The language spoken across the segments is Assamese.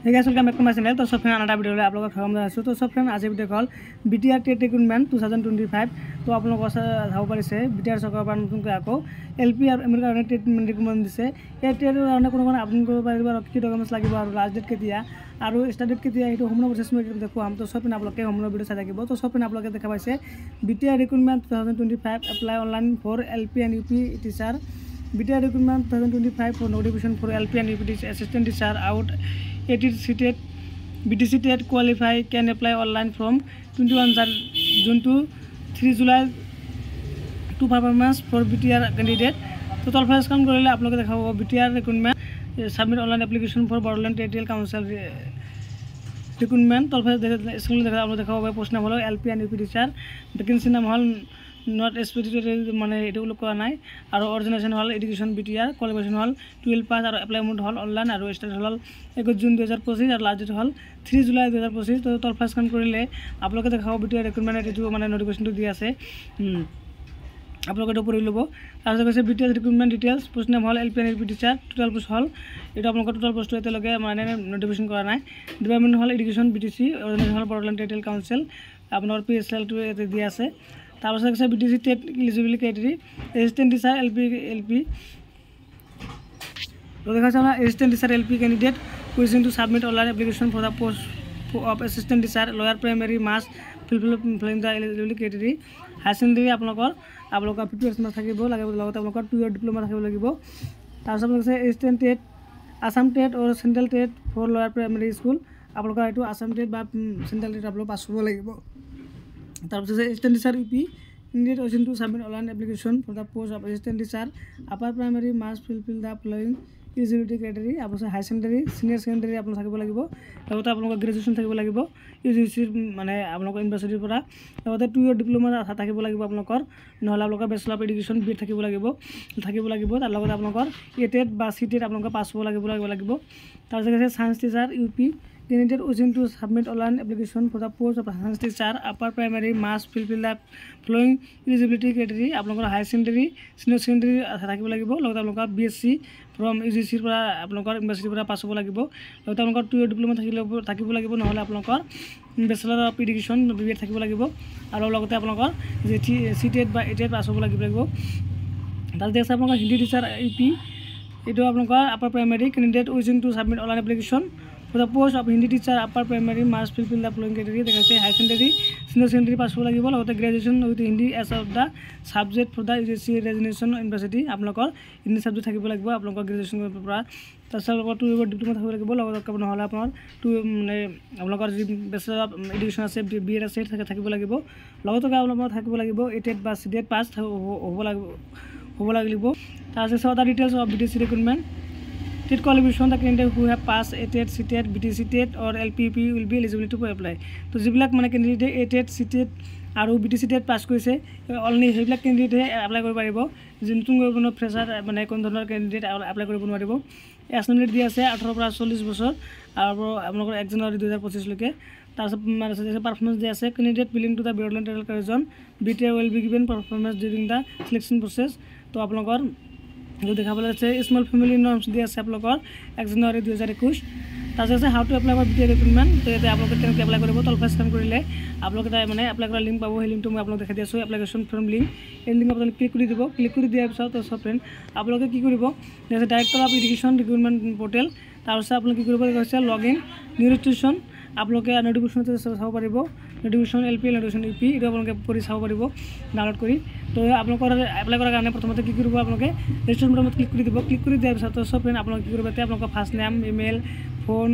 Hey guys, welcome back to my channel. तो सब फ्रेंड अनदर वीडियो ले आप लोगों का स्वागत है। तो सब फ्रेंड आज video call BTR TET recruitment 2025 तो आप लोगों को চাব পাৰিছে BTR সৰকাৰ পৰা নতুনকৈ আকৌ LP আৰু আমেৰিকাৰ কাৰণে টেট ৰিক্ৰুটমেণ্ট দিছে। এই টেটৰ কাৰণে কোনো আবেদন কৰিব পাৰিব আৰু কি ডকুমেণ্টছ লাগিব আৰু লাষ্ট ডেট কেতিয়া আৰু স্টাৰ্ট ডেট কেতিয়া এইটো সম্পূৰ্ণ প্ৰচেছ মই দেখুৱাম। তো সব আপোনালোকে সম্পূৰ্ণ ভিডিও চাই থাকিব। তো সব আপোনালোকে দেখা পাইছে BTR recruitment 2025 apply online for LP and UP teacher BTR recruitment 2025 for notification for LP and UP assistant teacher out 80 seated BTC TET qualify can apply online from 21 June to 3 July to performance for BTR candidate. तो तल फर्स्ट काम करिले आप लोग देखा होगा BTR recruitment submit online application for Borderland Territorial Council recruitment तल फर्स्ट स्कूल देखा आप लोग देखा होगा पोस्ट नाम hello LP and UP teacher vacancy नाम हल नॉट स्पेसिफिक माने एटु लोक কৰা নাই আৰু অৰ্গানাইজেশ্যন হল এডুকেশ্যন BTR কোৱালিফিকেশ্যন হল 12 পাস আৰু এপ্লাই মোড হল অনলাইন আৰু স্টাৰ্ট হল 21 জুন 2025 আৰু লাষ্ট ডেট হল 3 জুলাই 2025 তো তল ফাৰ্ষ্ট কাম কৰিলে আপোনালোকে দেখাব BTR ৰিক্ৰুটমেণ্ট এটো মানে নোটিফিকেশনটো দি আছে আপোনালোকে এটা পঢ়ি লব তাৰপিছত কৈছে BTR ৰিক্ৰুটমেণ্ট ডিটেইলছ পোষ্ট নাম হল LP and UP teacher total post হল এটা আপোনালোকৰ টোটাল পোষ্ট এতে লগে মানে নোটিফিকেশন কৰা নাই ডিপাৰ্টমেণ্ট হল এডুকেশ্যন BTC অৰ্গানাইজেশ্যন হল বৰ্ডৰল্যান্ড টেৰিটৰিয়েল কাউন্সিল আপোনাৰ PSL টো এতে দি আছে তারপরে আছে BTC TET eligibility criteria assistant teacher LP তো দেখা যাচ্ছে আমরা assistant teacher LP candidate wishing to submit online application for the post of assistant teacher lower primary must filling the eligibility criteria higher secondary আপোনালোকৰ প্ৰিপেৰেশ্যন থাকিব লাগিব লগতে আপোনালোকৰ 2 ইয়াৰ ডিপ্লোমা থাকিব লাগিব তাৰপিছত আছে assistant TET Assam TET or central TET for lower primary school আপোনালোকৰ এইটো আসাম টেট বা সেন্ট্ৰাল টেট আপোনালোক পাছ কৰিব লাগিব তাৰপিছত assistant teacher UP candidate wishing to submit online application for the post of assistant teacher upper primary must fulfill the following eligibility criteria আপোনালোকৰ হাই সেকেন্ডাৰি সিনিয়ৰ সেকেন্ডাৰি আপোনালোক থাকিব লাগিব লগতে আপোনালোকৰ গ্ৰেজুৱেশ্যন থাকিব লাগিব UGC মানে আপোনালোকৰ ইউনিভাৰ্চিটিৰ পৰা লগতে 2 ইয়াৰ ডিপ্লোমা থাকিব লাগিব আপোনালোকৰ নহলে আপোনালোকৰ ব্যাচেলৰ অফ এডুকেশ্যন বি থাকিব লাগিব তাৰ লগতে আপোনালোকৰ টেট বা সিটেট আপোনালোকৰ পাছ হ'ব লাগিব তাৰপিছত আছে science teacher UP candidate wishing to submit online application for the post of science teacher upper primary must fulfill the following eligibility criteria আপোনালোকৰ হাই সেকেন্ডাৰি সিনিয়ৰ সেকেন্ডাৰি থাকিব লাগিব লগতে আপোনালোকৰ BSc from UGC ৰ পৰা আপোনালোকৰ ইউনিভাৰ্চিটিৰ পৰা পাছ হ'ব লাগিব লগতে আপোনালোকৰ 2 ইয়াৰ ডিপ্লোমা থাকিব লাগিব নহলে আপোনালোকৰ ব্যাচেলৰ অফ এডুকেশ্যন BA থাকিব লাগিব আৰু লগতে আপোনালোকৰ সিটেট বা এটেট পাছ হ'ব লাগিব তাৰপিছত আছে আপোনালোকৰ হিন্দী টিচাৰ UP এইটো আপোনালোকৰ upper primary candidate wishing to submit online application for the post of Hindi teacher upper primary must fulfill the following criteria দেখাইছে high secondary senior secondary pass হ'ব লাগিব লগতে graduation with Hindi as of the subject for the UGC recognition university আপোনালোকৰ হিন্দী সাবজেক্ট থাকিব লাগিব আপোনালোকৰ গ্ৰেজুৱেশ্যন পৰা তাৰপিছত আপোনালোকৰ 2 ইয়াৰ ডিপ্লোমা থাকিব লাগিব লগতে নহলে আপোনাৰ 2 মানে আপোনালোকৰ যি ব্যাচেলৰ অফ এডুকেশ্যন আছে BA আছে থাকিব লাগিব লগতে আপোনালোকৰ থাকিব লাগিব টেট বা সিটেট পাছ হ'ব লাগিব তাৰপিছত other details of BTC recruitment TET qualification the candidate who have passed TET CTET BTC TET or LPP will be eligible to apply তো যিবিলাক মানে ক্যান্ডিডেট TET CTET আৰু BTC TET পাস কৰিছে অনলি সেইবিলাক ক্যান্ডিডেট এপ্লাই কৰিব পাৰিব নতুন কোনো ফ্ৰেছাৰ মানে কোন ধৰণৰ ক্যান্ডিডেট এপ্লাই কৰিব নোৱাৰিব এজ লিমিট দি আছে 18 পৰা 40 বছৰ আৰু আপোনালোকৰ 1 জানুৱাৰী 2025 লৈকে তাৰপিছত মানে পাৰফৰ্মেন্স দি আছে candidate belonging to the Bodoland territorial council BTR will be given performance during the selection process তো আপোনালোকৰ जो देखा আছে স্মল ফ্যামিলি নৰ্মস দি আছে আপোনালোকৰ 1 জানুৱাৰী 2021 তাৰপিছত আছে how to apply for BTR recruitment তো ইয়াতে আপোনালোকে কেনেকৈ এপ্লাই কৰিব তল ফাৰ্ষ্ট কাম কৰিলে আপোনালোকে তাই মানে এপ্লাই কৰা লিংক পাব সেই লিংকটো মই আপোনালোক দেখাই দিছো এপ্লিকেশ্যন ফৰ্ম লিংক এই লিংক আপোনালোকে ক্লিক কৰি দিব ক্লিক কৰি দিয়াৰ পিছত তো সব ফ্ৰেন্ড আপোনালোকে কি কৰিব যেনে director of education recruitment portal তাৰপিছত আপোনালোকে কি কৰিব কৈছে লগইন নিউ ৰেজিষ্ট্ৰেশ্যন আপোনালোকে নোটিফিকেশ্যনতে চাব পাৰিব নোটিফিকেশ্যন LP নোটিফিকেশ্যন UP এটা আপোনালোকে পঢ়ি চাব পাৰিব ডাউনলোড কৰি তো আপোনালোকৰ এপ্লাই কৰাৰ কাৰণে প্ৰথমতে কি কৰিব আপোনালোকে ৰেজিষ্ট্ৰেশ্যন বাটনত ক্লিক কৰি দিব ক্লিক কৰি দিয়াৰ পিছত সব ফ্ৰেন্ড আপোনালোকে কি কৰিব আপোনালোকৰ first name email phone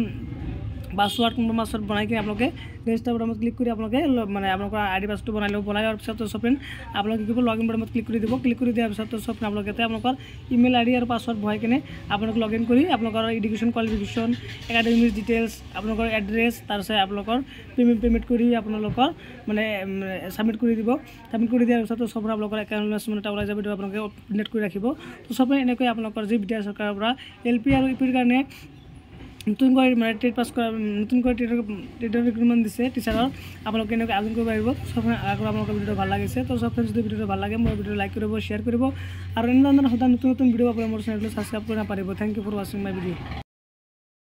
password কোন পাসওয়াৰ্ড বনাই কি আপোনালোকে ৰেজিষ্টাৰ বাটনত ক্লিক কৰি আপোনালোকে মানে আপোনালোকৰ আইডি পাসটো বনাইৰ পিছত সব ফ্ৰেন্ড আপোনালোকে কি কৰিব লগইন বাটনত ক্লিক কৰি দিব ক্লিক কৰি দিয়াৰ পিছত সব আপোনালোকে আপোনালোকৰ ইমেইল আইডি আৰু পাসওয়াৰ্ড ভৰাই কিনে আপোনালোকে লগইন কৰি আপোনালোকৰ এডুকেশ্যন কোৱালিফিকেশ্যন একাডেমিক ডিটেইলছ আপোনালোকৰ এড্ৰেছ তাৰপিছত আপোনালোকৰ পেমেন্ট কৰি আপোনালোকৰ মানে সাবমিট কৰি দিব সাবমিট কৰি দিয়াৰ পিছত সব আপোনালোকৰ একাউণ্ট এটা ওলাই যাব আপোনালোকে আপডেট কৰি ৰাখিব তো সব এনেকৈ আপোনালোকৰ যি BTR চৰকাৰৰ পৰা LP আৰু UP ৰ কাৰণে নতুনকৈ মানে টেট পাস কৰা নতুনকৈ টেট ৰিক্ৰুটমেণ্ট দিছে টিচাৰৰ আপোনালোকে এনেকৈ আবেদন কৰিব পাৰিব সব আপোনালোকৰ ভিডিঅ'টো ভাল লাগিছে তো সব ফ্ৰেন্ডছ যদি ভিডিঅ'টো ভাল লাগে মোৰ ভিডিঅ'টো লাইক কৰিব শ্বেয়াৰ কৰিব আৰু এনেধৰণৰ সদায় নতুন ভিডিঅ' পাবলৈ মোৰ চেনেলটো সাবস্ক্ৰাইব কৰিব পাৰিব থ্যাংক ইউ ফৰ ৱাচিং মাই ভিডিঅ'